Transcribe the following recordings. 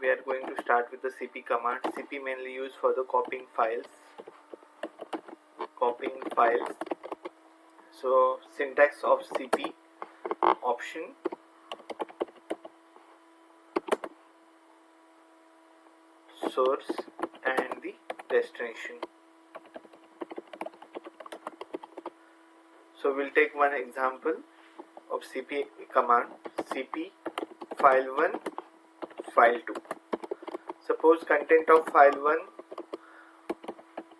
we are going to start with the cp command. Cp mainly used for the copying files. So syntax of cp: option, source, and the destination. So we'll take one example of cp command: cp file1 file2. Suppose content of file1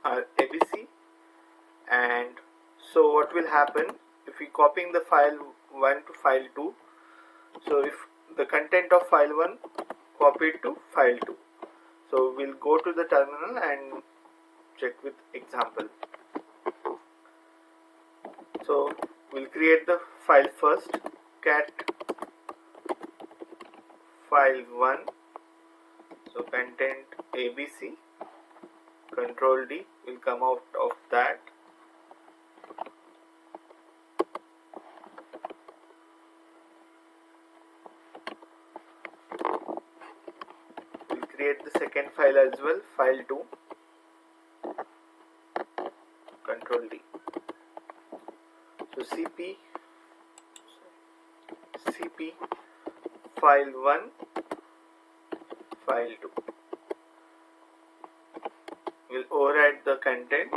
are abc, and so what will happen if we copying the file1 to file2? So if the content of file1 copied to file2, so we'll go to the terminal and check with example. So we'll create the file first, cat file1, so content abc, control D will come out of that. We'll create the second file as well, file2, control D. So cp file1 file2 will override the content.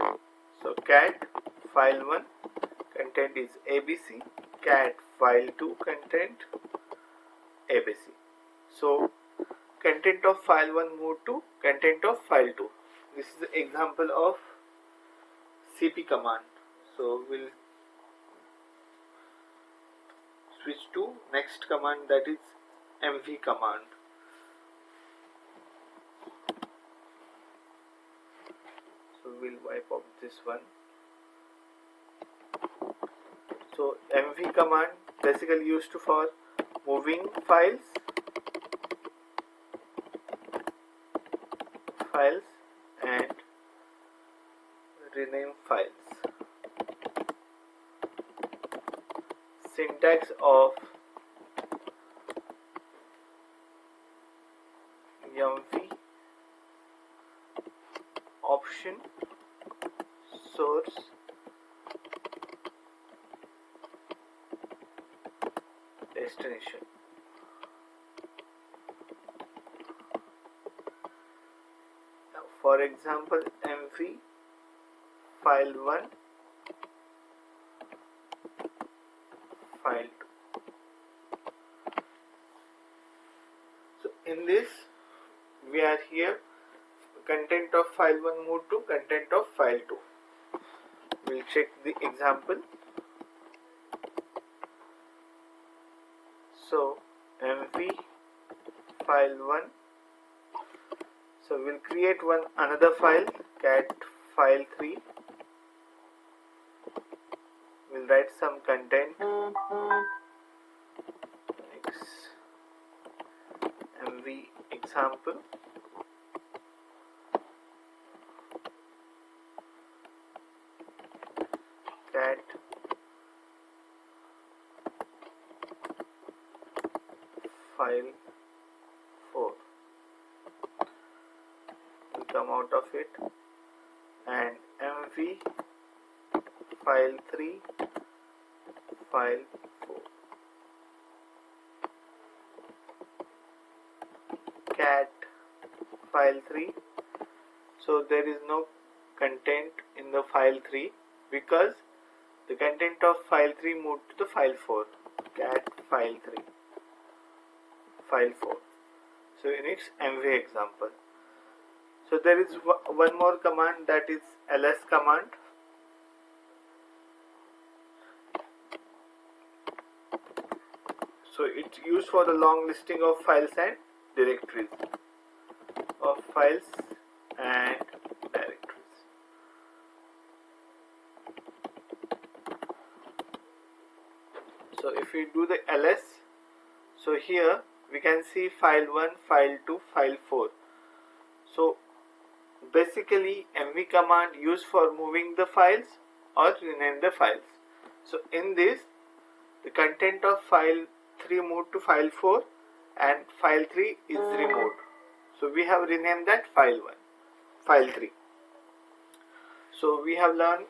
So cat file1 content is abc, cat file2 content abc. So content of file1 moved to content of file2. This is the example of cp command. So we'll switch to next command, that is mv command. So we'll wipe out this one. So mv command basically used for moving files and rename files. Syntax of mv: option, source, destination. Now for example, mv file1 file2. So in this we are here, content of file1 moved to content of file2. We'll check the example. So mv file1, so we'll create another file, cat file3. We'll write some content, mv example, cat file4 will come out of it, and mv file3 file4, cat file3. So there is no content in the file3 because the content of file3 moved to the file4, cat file3 file4. So in its mv example. So there is one more command, that is ls command. So it's used for the long listing of files and directories. So if we do the ls, so here we can see file1, file2, file4. So basically mv command used for moving the files or rename the files. So in this, the content of file3 moved to file4 and file3 is removed. So we have renamed that file 1, file 3. So we have learned